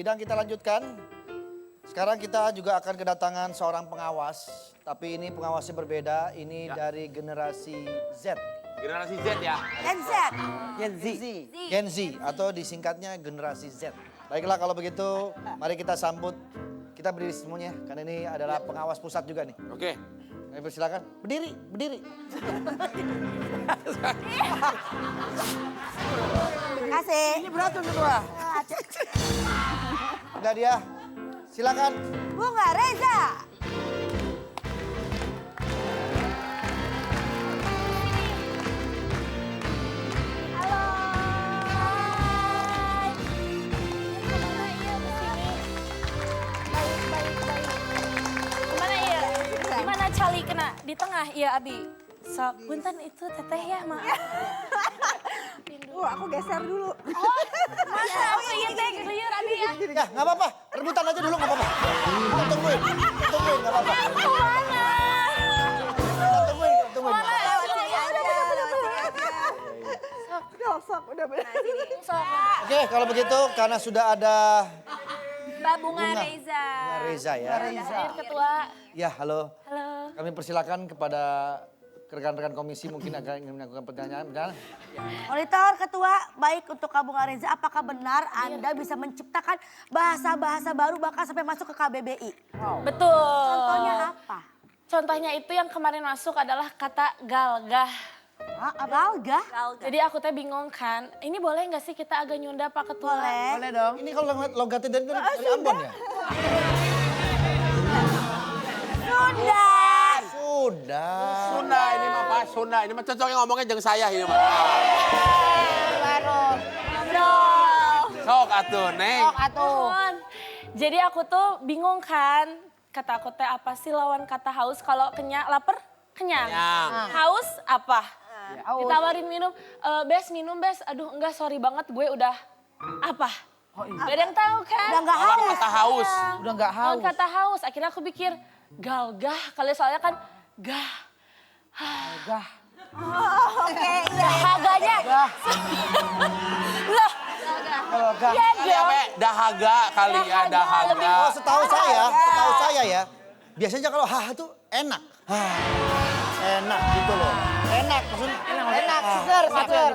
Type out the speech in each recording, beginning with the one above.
sidang kita lanjutkan. Sekarang kita juga akan kedatangan seorang pengawas. Tapi ini pengawasnya berbeda, ini dari generasi Z. Generasi Z ya? Gen Z. Gen Z atau disingkatnya generasi Z. Baiklah kalau begitu, mari kita sambut. Kita berdiri semuanya, karena ini adalah pengawas pusat juga nih. Oke. Ayo persilakan, berdiri, berdiri. Kasih. Ini beracun ketua. Udah dia, silakan. Bunga Reza. Halo. Hai. Kemana iya kesini? Baik. Kemana iya? Gimana Cali kena di tengah? Iya Abi. Sok, punten itu teteh ya maaf. Aku geser dulu. Masa aku iya teh buyur Abi ya? Ya, nggak apa-apa, rebutan aja dulu nggak apa-apa. Kita tungguin, nggak apa-apa. Kemana? Kita tungguin. Lewat sini aja. Sok, udah benar. Sok. Oke, kalau begitu karena sudah ada Mbak Bunga Bunga. Reza. Reza ya. Hadir ketua. Ya, halo. Halo. Kami persilakan kepada rekan-rekan komisi mungkin akan ingin melakukan pertanyaan. Monitor ketua, baik untuk Kak Bunga Reza, apakah benar Anda bisa menciptakan bahasa-bahasa baru bahkan sampai masuk ke KBBI? Betul. Contohnya apa? Contohnya itu yang kemarin masuk adalah kata galgah. Galgah? Jadi aku teh bingung kan, ini boleh nggak sih kita agak nyunda Pak Ketua? Boleh. Boleh dong. Ini kalau logatnya dari Ambon ya? Sudah. Sudah. Sunda ini mah Pak, Sunda. Ini mah cocoknya ngomongnya jeung saya ini mah. Sok atuh, Neng. Mohon. Jadi aku tuh bingung kan, kata aku teh apa sih lawan kata haus? Kalau kenyang, lapar, kenyang. Kenyang. Haus apa? Ditawarin minum, minum bes. Aduh enggak sorry banget gue udah apa? Gak ada yang tahu kan? Udah nggak Lawan haus. kata haus. Udah nggak Lawan haus. kata haus. Akhirnya aku pikir galgah. Kali soalnya kan gah. Gah. Oke, iya. Dahaganya. Loh. Gah. Ya Kali apa? Dahaga kali ya, dahaga. Oh, setahu saya ya. Biasanya kalau haha tuh enak. Enak gitu loh. Enak, maksudnya Enak, seger.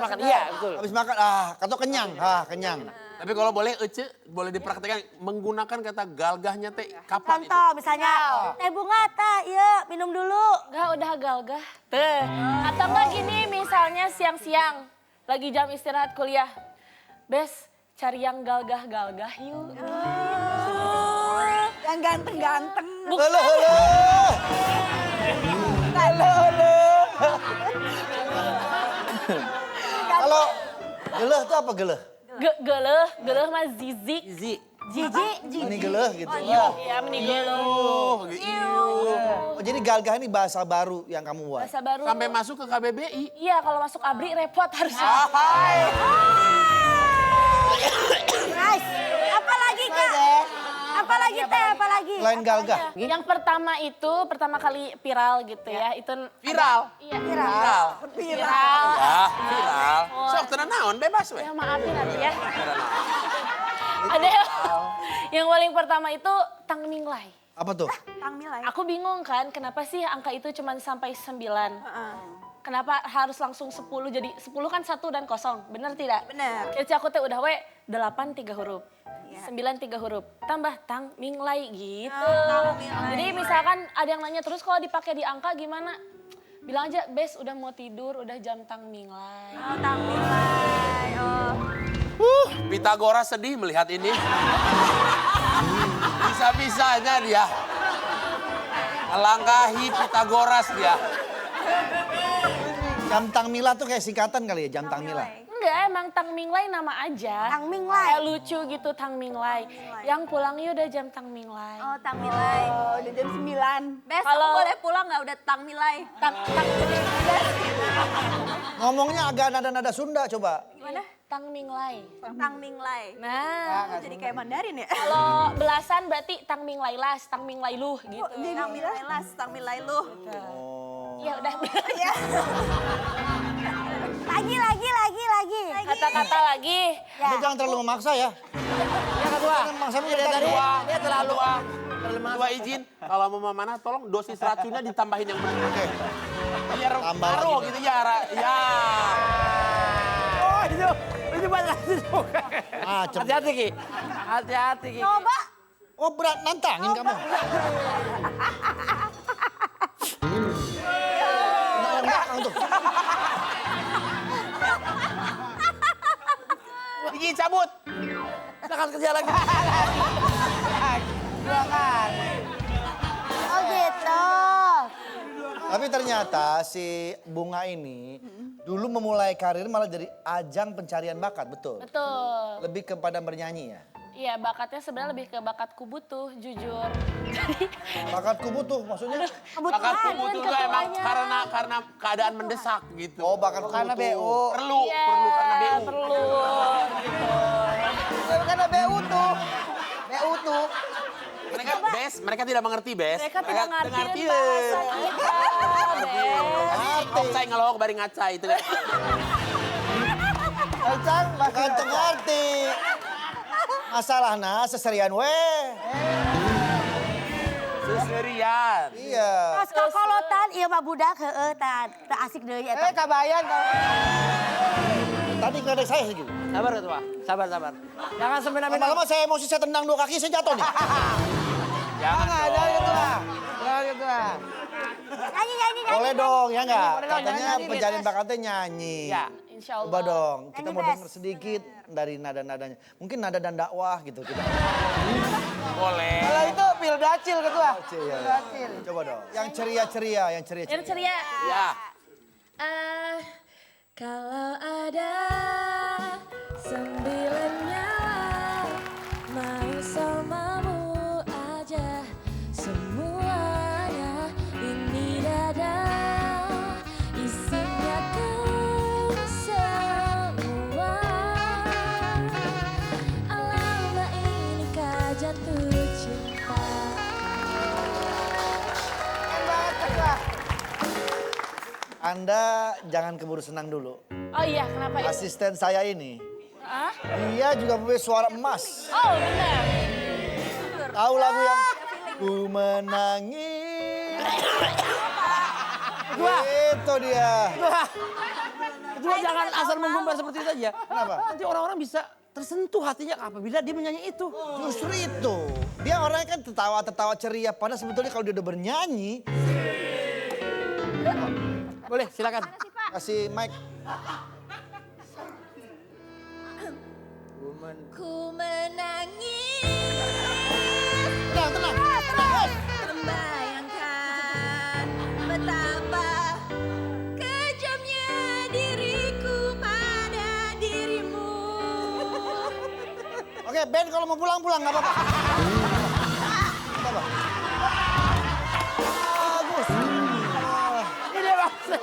Makan. Iya, betul. Habis makan, atau kenyang, kenyang. Tapi kalau boleh Ece, boleh dipraktekkan menggunakan kata galgahnya teh kapan itu? Contoh misalnya, teh bunga teh, iya minum dulu. Enggak, udah galgah. Tuh. Atau enggak gini, misalnya siang-siang. Lagi jam istirahat kuliah. Bes, cari yang galgah-galgah yuk. Yang ganteng-ganteng. Halo. Kalau geleh tuh apa geleh? Geleh mah zizik. Jijik. Ini geleh gitu. Iya, menigelo. Oh, jadi galgah ini bahasa baru yang kamu buat. Bahasa baru. Sampai masuk ke KBBI. Iya, kalau masuk ABRI repot harusnya. Nice. Apalagi Kak? Apalagi teh, apalagi? Selain galgah. Yang pertama kali viral gitu ya. Itu Viral. Iya, Viral. viral. Ya, viral. Sok tenan naon bebas we. Ya maafin nanti ya. Ada yang paling pertama itu Tang Minglai. Apa tuh? Tangmilai. Aku bingung kan kenapa sih angka itu cuma sampai 9. Kenapa harus langsung 10, jadi 10 kan 1 dan 0, bener tidak? Bener. Kecil aku teh udah 8 3 huruf. 9 3 huruf, tambah Tang Minglai gitu. Jadi misalkan ada yang nanya terus kalau dipakai di angka gimana? Bilang aja, Bes udah mau tidur, udah jam Tang Minglai. Oh, Tangmilai. Oh. Pitagoras sedih melihat ini. Bisa-bisanya dia. Melangkahi Pitagoras dia. Jam Tangmila tuh kayak singkatan kali ya, Jam Tangmila. Enggak, emang Tang Minglai nama aja. Tang Minglai. Kayak lucu gitu Tang Minglai. Yang pulangnya udah jam Tang Minglai. Oh, Tangmilai. Oh, udah jam 9. Bes, Kalau- aku boleh pulang nggak udah Tangmilai? Tang Ngomongnya agak nada-nada Sunda coba. Gimana? Tang Minglai. Tangminglai. Nah, Jadi kayak Mandarin ya? kalau belasan berarti Tang Minglai las, Tang Minglai luh gitu. Tangmilai las, Tangmilai lu. Iya udah. Lagi. Kata kata-kata lagi. Ya. Anda jangan terlalu memaksa ya. Ya ketua. Maksudnya Dia tadi dia terlalu Ketua izin, kalau mau mana tolong dosis racunnya ditambahin yang benar. Oke. Biar Tambah taruh lagi. gitu ya. Ya. Oh itu buat lanjut. Macem. Hati-hati Ki. Hati-hati Ki. Coba. Oh berat, nantangin kamu. Nah, yang belakang tuh. Gigi cabut. Jangan kerja lagi. Oh gitu. Tapi ternyata si Bunga ini dulu memulai karir malah dari ajang pencarian bakat, betul? Betul. Lebih kepada bernyanyi ya? Iya, bakatnya sebenarnya lebih ke bakatku butuh, jujur. Jadi Bakatku butuh, maksudnya? Bakatku Kebutuhan butuh ketuanya. emang karena keadaan mendesak gitu. Oh bakatku Karena butuh. BU. Perlu Iya, karena BU. perlu gitu. Karena BU tuh. BU tuh. Mereka tidak mengerti, Bes. Mereka tidak ngerti ngertiin. bahasa kita, Bes. Saya ngelawak bari ngaca itu kan. Kencang, kencang ngerti. Masalahnya seserian weh. Seserian. Iya. Pas kakolotan, iya mah budak heeh tan. Teu asik deui eta. Kabayan. Tadi ngeledek saya gitu. Sabar ketua. Sabar. Jangan semena-mena. Lama-lama saya emosi, saya tendang 2 kaki, saya jatuh nih. Jangan Jangan dong. ketua. Jangan ketua. Nyanyi. Boleh dong, ya nggak? Boleh dong, Katanya nyanyi, pencarian Bes. bakatnya nyanyi. Ya. Insya Allah. Coba dong, kita Nyanyi, mau Bes. denger sedikit dari nada-nadanya. Mungkin nada dan dakwah gitu. Kita. Boleh. Kalau itu pildacil ketua. Iya. Pildacil. Coba dong. Yang ceria-ceria, yang ceria-ceria. Yang ceria. Ya. Kalau ada 9 nyawa, mau samamu aja semuanya. Ini dada isinya kamu semua. Alamak inikah jatuh cinta. Anda jangan keburu senang dulu. Oh iya, kenapa itu? Asisten saya ini, Hah? dia juga punya suara emas. Oh benar. Tahu lagu yang Ku Menangis. Itu dia. Ketua jangan asal menggumbar seperti itu aja. Kenapa? Nanti orang-orang bisa tersentuh hatinya apabila dia menyanyi itu. Justru itu. Dia orangnya kan tertawa-tertawa ceria. Padahal sebetulnya kalau dia udah bernyanyi, Boleh, silakan. kasih mic. Ku menangis Tenang. membayangkan betapa kejamnya diriku pada dirimu. Oke, Ben kalau mau pulang nggak apa-apa. Nggak apa-apa. Bagus. Ini maksud.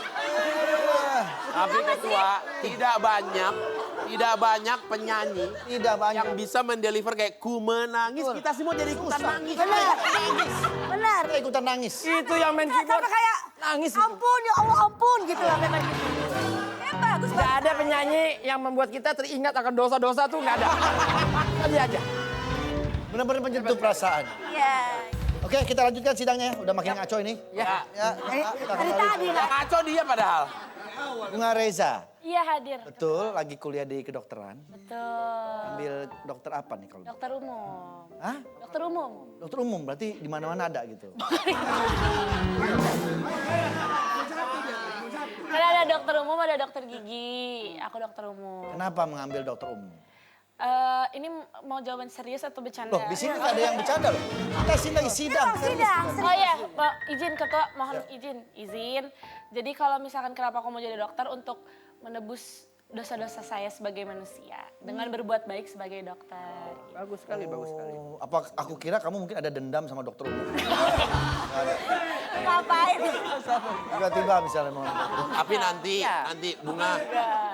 Tapi ketua, tidak banyak penyanyi Tidak banyak. yang bisa mendeliver kayak ku menangis. Kita semua jadi ikutan nangis. Benar. Kita ikutan nangis. Itu yang main keyboard. Sampai kayak Nangis itu. ampun ya Allah ampun gitu lah kayak gitu. Bagus Nggak ada penyanyi yang membuat kita teringat akan dosa-dosa tuh nggak ada. Tadi aja. Benar-benar menyentuh perasaan. Iya. Oke, kita lanjutkan sidangnya. Udah makin ngaco ini. Ya. Kita Dari kembali. tadi lah. Ngaco dia padahal. Bunga Reza. Iya hadir. Betul, lagi kuliah di kedokteran. Betul. Ambil dokter apa nih kalau? Dokter umum. Hah? Dokter umum. Dokter umum berarti di mana-mana ada gitu. Kan ada dokter umum, ada dokter gigi. Aku dokter umum. Kenapa mengambil dokter umum? Ini mau jawaban serius atau bercanda? Loh, di sini nggak ada yang bercanda loh. Kita sini lagi sidang. Sidang. Oh iya, izin ketua, mohon izin. Jadi kalau misalkan kenapa aku mau jadi dokter untuk menebus dosa-dosa saya sebagai manusia dengan berbuat baik sebagai dokter. Bagus sekali, bagus sekali. Oh, apa aku kira kamu mungkin ada dendam sama dokter umum? Ngapain? Tiba-tiba misalnya mau. Tapi nanti Bunga,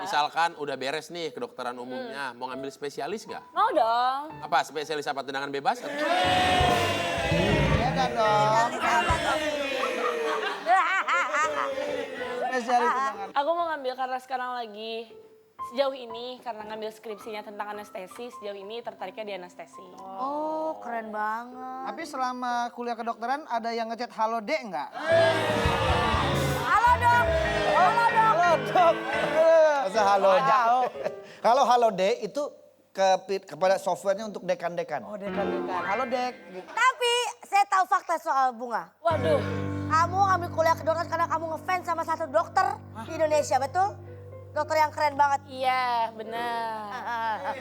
misalkan udah beres nih kedokteran umumnya, mau ngambil spesialis nggak? Mau dong. Apa spesialis apa tendangan bebas? Iya kan dong. Spesialis Aku mau ngambil karena sekarang lagi Sejauh ini karena ngambil skripsinya tentang anestesi, sejauh ini tertariknya di anestesi. Oh, keren banget. Tapi selama kuliah kedokteran ada yang ngechat halo dek nggak? Halo dok. Halo dok. Halo dok. Masa halo dek. Halo dek itu kepada softwarenya untuk dekan-dekan. Oh dekan-dekan. Halo dek. Tapi saya tahu fakta soal Bunga. Waduh, Kamu ngambil kuliah kedokteran karena kamu ngefans sama satu dokter di Indonesia, betul? Dokter yang keren banget. iya benar.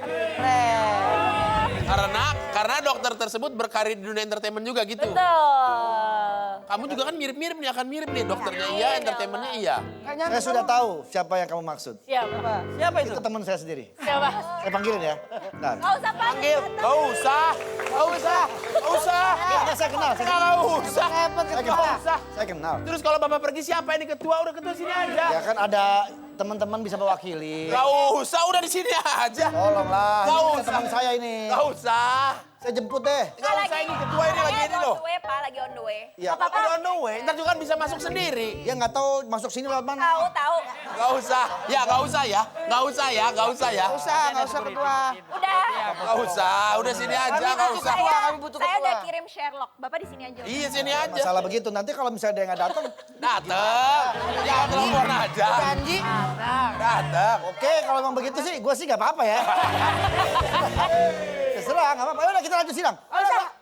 Karena dokter tersebut berkarir di dunia entertainment juga gitu. Betul. Kamu juga kan mirip-mirip nih, akan mirip nih. Dokternya iya, entertainmentnya iya. Saya sudah tahu siapa yang kamu maksud. Siapa? Siapa itu? Itu teman saya sendiri. Siapa? Saya panggilin ya. Nah. Gak usah panggil. Gak usah. Gak usah. Gak usah. Saya kenal. Gak usah. Saya kenal. Terus kalau Bapak pergi siapa ini ketua? Udah ketua sini aja. Ya kan ada teman-teman bisa mewakili. Gak usah, udah di sini aja. Tolonglah, Gak ini usah. teman saya ini. Gak usah. Saya jemput deh. Gak usah ini ketua ini lagi ini loh. On the way, Pak, lagi on the way. Ya, Apa on the way? Ntar juga kan bisa masuk sendiri. dia nggak tahu masuk sini lewat mana. Tahu. Gak usah. Ya gak usah ya. Gak usah ya. Gak usah ya. Nggak usah ketua. Udah. Gak usah. Udah sini aja. Gak usah. Kami butuh Saya ketua. udah kirim Sherlock. Bapak di sini aja. Iya sini aja. Masalah begitu, nanti kalau misalnya dia nggak datang, Dateng. Jangan telepon aja. Janji. Dateng. oke kalau memang begitu sih, gue sih nggak apa-apa ya. Terserah, nggak apa-apa. Udah kita lanjut sidang.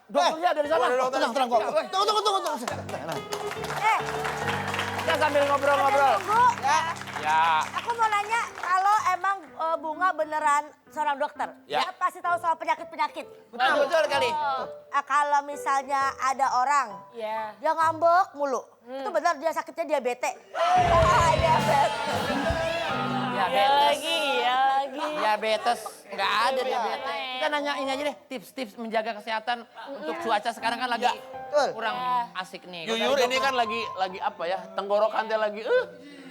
Dokternya ada di sana. Tenang, kok. Tunggu. Nah, Kita sambil ngobrol-ngobrol. Tunggu. Ya. Aku mau nanya, kalau emang Bunga beneran seorang dokter, Ya. dia pasti tahu soal penyakit-penyakit. Betul kali. Kalau misalnya ada orang, Iya. dia ngambek mulu, itu benar dia sakitnya diabetes. Iya lagi, iya lagi. Diabetes. Nggak ada diabetes. Kita nanya ini aja deh, tips-tips menjaga kesehatan untuk cuaca sekarang kan lagi kurang asik nih. Jujur ini kan lagi apa ya? Tenggorokan teh lagi.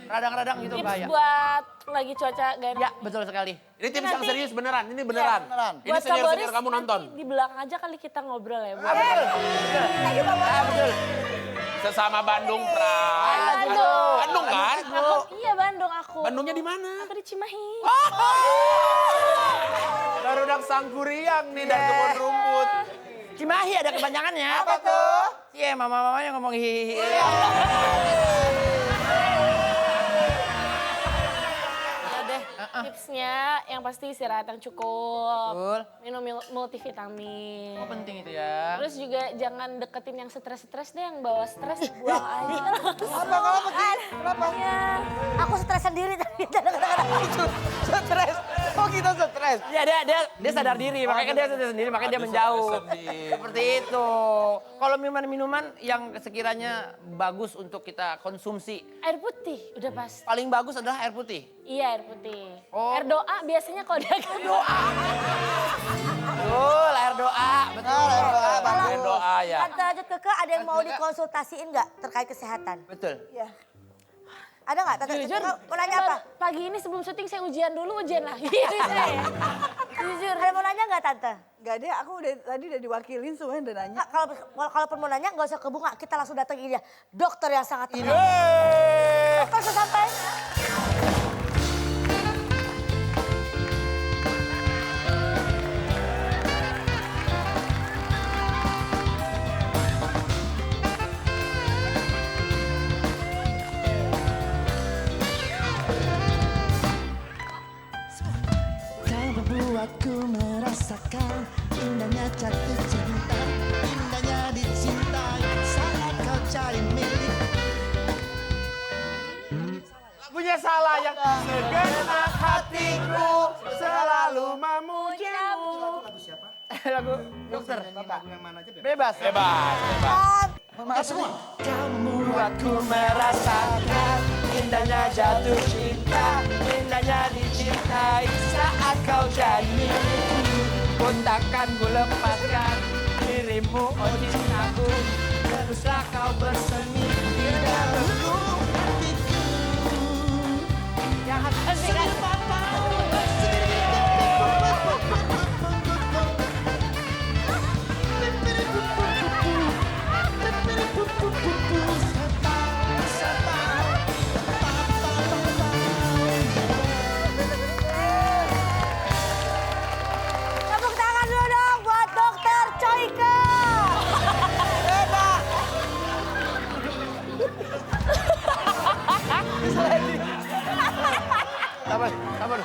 Radang-radang gitu Tips bahaya. buat lagi cuaca gak enak. Ya, betul sekali. Ini tips yang serius beneran. Ini beneran. Ini Buat Kak senior-senior Boris, kamu nonton. nanti di belakang aja kali kita ngobrol ya, Bu. Betul. Sesama Bandung, Prai. Bandung. Bandung kan? Iya Bandung aku. Bandungnya di mana? Aku di Cimahi. Garudak Sangkuriang nih dari kebun rumput. Cimahi ada kepanjangannya. Apa tuh? Iya, mama-mamanya ngomong hihihi. Tipsnya yang pasti istirahat yang cukup. Betul. Minum multivitamin. Oh, penting itu ya. Terus juga jangan deketin yang stres-stres deh, yang bawa stres buang aja. Kenapa? Ya, aku stres sendiri tadi. Stres. Oh kita stres. Ya dia sadar diri, makanya dia sadar sendiri, makanya dia menjauh. Seperti itu. Kalau minuman-minuman yang sekiranya bagus untuk kita konsumsi, Air putih, udah pas. paling bagus adalah air putih. Iya air putih. Oh. Air doa biasanya kalau dia doa. Betul, air doa. Betul, air doa. Air doa ya. Tante lanjut Keke, ada yang mau dikonsultasiin nggak terkait kesehatan? Betul. Ada nggak? Tante Jujur, mau nanya apa? Pagi ini sebelum syuting saya ujian dulu, ujian lagi. Saya. Jujur. Ada mau nanya nggak Tante? Gak deh, aku tadi udah diwakilin semuanya udah nanya. Kak, kalaupun mau nanya nggak usah ke Bunga, kita langsung datang ini ya. Dokter yang sangat terkenal. Dokter sudah sampai. Kau membuatku merasakan indahnya jatuh cinta, indahnya dicintai saat kau cari milik. Lagunya salah yang segenap hatiku selalu memujimu. Lagu dokter. Bebas. Bebas. Kau Buatku merasakan indahnya jatuh cinta, indahnya dicintai saat kau jadi milikku. Ku takkan ku lepaskan dirimu, oh cintaku. Teruslah kau bersemi di dalamku. Yang hati kan. Sabar.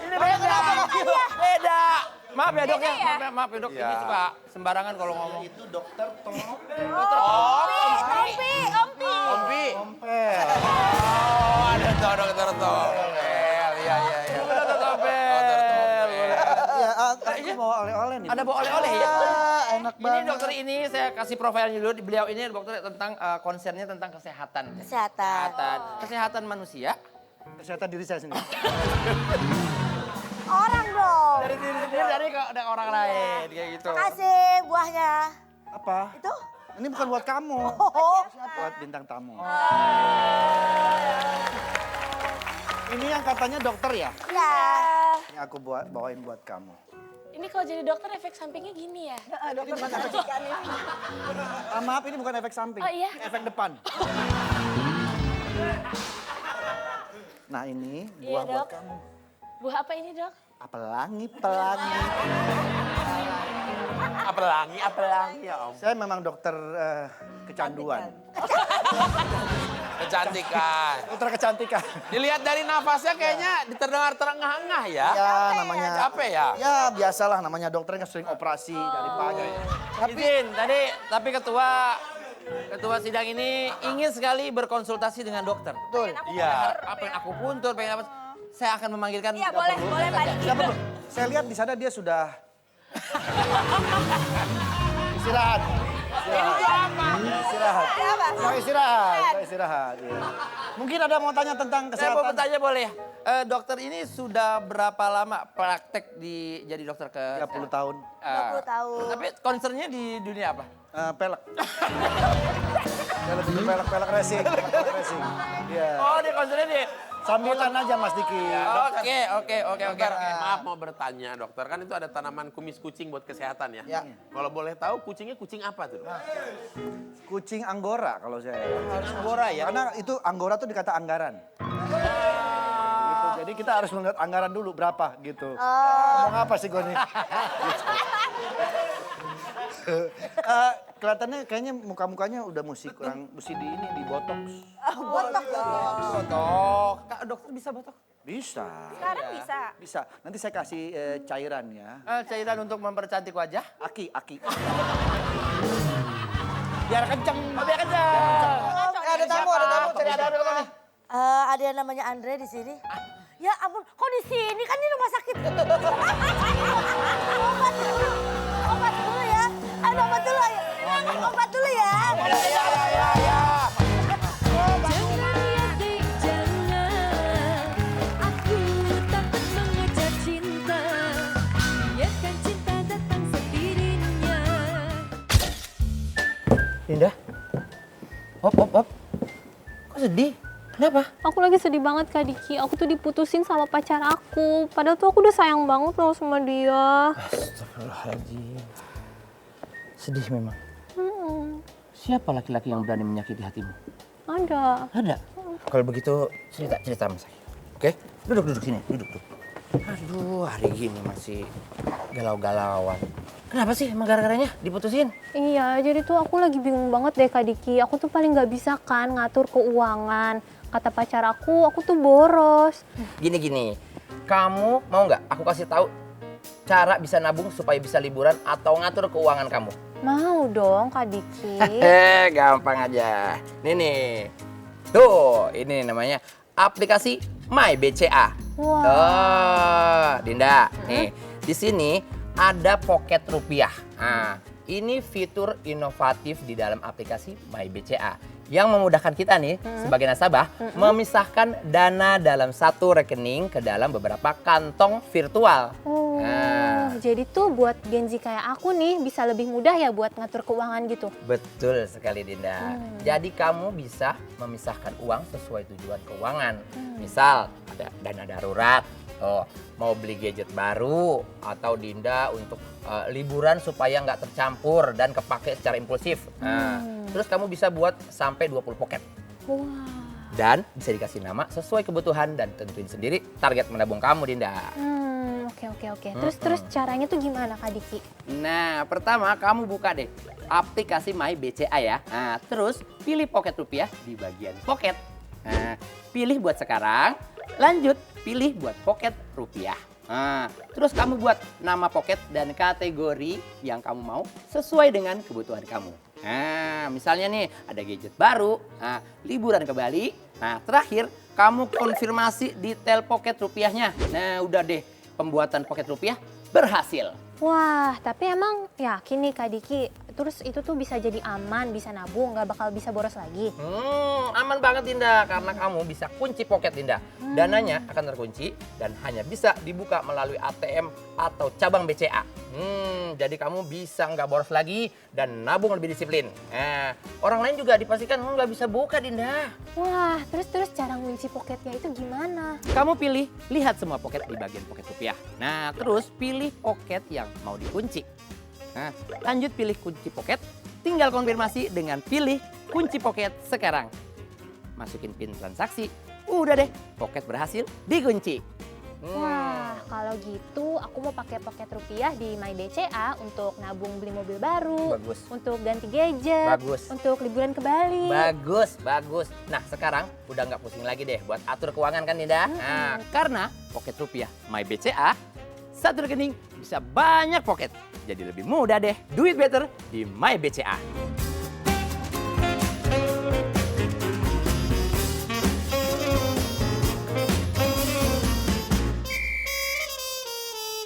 Ini beda. Beda. Maaf ya dok ya. Maaf ya dok. Ini suka sembarangan kalau ngomong. Itu dokter tolong. Ompi. Ompel. Oh, ada tuh dokter Topel. Iya. Dokter Topel. Ya, aku mau oleh-oleh nih. Ada bawa oleh-oleh ya? Enak Ini banget. dokter ini saya kasih profilnya dulu. Beliau ini dokter tentang konsennya tentang kesehatan. Kesehatan manusia. Kesehatan diri saya sendiri. Orang dong. Dari diri sendiri dari orang lain kayak gitu. Kasih buahnya. Apa? Itu? Ini bukan buat kamu. Oh. Buat bintang tamu. Ini yang katanya dokter ya? Ya. Ini aku bawain buat kamu. Ini kalau jadi dokter efek sampingnya gini ya? Dokter matematika nih. Maaf, ini bukan efek samping. Oh, iya? Efek depan. Nah ini Iya, buah buat Dok. kamu. Buah apa ini dok? Pelangi. Apelangi ya om. Saya memang dokter kecanduan. Kecantikan. Dokter kecantikan. Dilihat dari nafasnya kayaknya terdengar terengah-engah ya. Ya namanya. Capek ya? Ya biasalah namanya dokter kan sering operasi dari pagi. Izin tapi ketua sidang ini ingin sekali berkonsultasi dengan dokter. Betul. Iya. Apa yang aku puntur, pengen apa? Saya akan memanggilkan. Iya dokter boleh, dulu. boleh Pak Diki. Siapa tuh? Saya lihat di sana dia sudah istirahat. Istirahat. Iya. Mungkin ada mau tanya tentang Saya mau kesehatan. bertanya boleh? Dokter ini sudah berapa lama praktek jadi dokter ke 30 tahun. 20 tahun. Tapi concernnya di dunia apa? Pelek. Saya lebih ke pelek racing. Iya. Oh, dia concernnya di... Sambilan aja Mas Diki. Oke. Dokter, maaf mau bertanya dokter, kan itu ada tanaman kumis kucing buat kesehatan ya? Ya. Kalau boleh tahu kucingnya kucing apa tuh? Kucing Anggora kalau saya. Anggora ya? Karena itu Anggora tuh dikata anggaran. Gitu. Jadi kita harus melihat anggaran dulu berapa gitu. Ngomong apa sih gue nih? Kelihatannya kayaknya muka-mukanya udah mesti di botox. Botok. Kak, dokter bisa botok? Bisa. Sekarang bisa. Bisa. Nanti saya kasih cairan ya. Cairan untuk mempercantik wajah? Aki. Biar kenceng. Biar kenceng. Ada tamu. Cari ada nih. Ada yang namanya Andre di sini. Ya ampun, kok di sini kan di rumah sakit. Obat dulu ya. Ayo obat dulu ayo. Obat dulu ya. Dinda? Hop. Kok sedih? Kenapa? Aku lagi sedih banget Kak Diki. Aku tuh diputusin sama pacar aku. Padahal tuh aku udah sayang banget loh sama dia. Astagfirullahaladzim. Sedih memang. Siapa laki-laki yang berani menyakiti hatimu? Ada. Ada? Kalau begitu cerita sama saya. Oke? Duduk sini. Duduk. Aduh, hari gini masih galau-galauan. Kenapa sih emang gara-garanya diputusin? Iya, jadi tuh aku lagi bingung banget deh Kak Diki. Aku tuh paling gak bisa kan ngatur keuangan. Kata pacar aku tuh boros. Gini, kamu mau nggak aku kasih tahu cara bisa nabung supaya bisa liburan atau ngatur keuangan kamu? Mau dong Kak Diki. Gampang aja. Nih. Tuh, ini namanya aplikasi My BCA. Wah. Tuh, Dinda. Nih, di sini ada pocket rupiah. Nah, ini fitur inovatif di dalam aplikasi My BCA yang memudahkan kita nih sebagai nasabah memisahkan dana dalam satu rekening ke dalam beberapa kantong virtual. Oh, jadi tuh buat Gen Z kayak aku nih bisa lebih mudah ya buat ngatur keuangan gitu. Betul sekali Dinda. Jadi kamu bisa memisahkan uang sesuai tujuan keuangan. Misal ada dana darurat, mau beli gadget baru, atau Dinda untuk liburan supaya nggak tercampur dan kepake secara impulsif. Terus kamu bisa buat sampai 20 pocket. Wah. Dan bisa dikasih nama sesuai kebutuhan dan tentuin sendiri target menabung kamu Dinda. Oke. Terus caranya tuh gimana Kak Diki? Nah, pertama kamu buka deh aplikasi My BCA ya. Nah, terus pilih pocket rupiah di bagian pocket. Nah, pilih buat sekarang, Lanjut, pilih buat pocket rupiah. Nah, terus kamu buat nama pocket dan kategori yang kamu mau sesuai dengan kebutuhan kamu. Nah, misalnya nih ada gadget baru, nah, liburan ke Bali. Nah, terakhir kamu konfirmasi detail pocket rupiahnya. Nah, udah deh, pembuatan pocket rupiah berhasil. Wah, tapi emang yakin nih Kak Diki, terus itu tuh bisa jadi aman, bisa nabung, nggak bakal bisa boros lagi? Aman banget Dinda, karena kamu bisa kunci pocket Dinda. Dananya akan terkunci dan hanya bisa dibuka melalui ATM atau cabang BCA. Jadi kamu bisa nggak boros lagi dan nabung lebih disiplin. Orang lain juga dipastikan nggak bisa buka Dinda. Wah, terus cara ngunci pocketnya itu gimana? Kamu pilih, lihat semua pocket di bagian pocket rupiah. Nah, terus pilih pocket yang mau dikunci. Nah, lanjut pilih kunci pocket, tinggal konfirmasi dengan pilih kunci pocket sekarang. Masukin PIN transaksi, udah deh, pocket berhasil dikunci. Wah, kalau gitu aku mau pakai pocket rupiah di MyBCA untuk nabung beli mobil baru, Bagus. untuk ganti gadget, Bagus. untuk liburan ke Bali. Bagus, bagus. Nah, sekarang udah nggak pusing lagi deh buat atur keuangan kan Dinda? Nah, karena pocket rupiah MyBCA, satu rekening bisa banyak pocket. Jadi lebih mudah deh, do it better di MyBCA.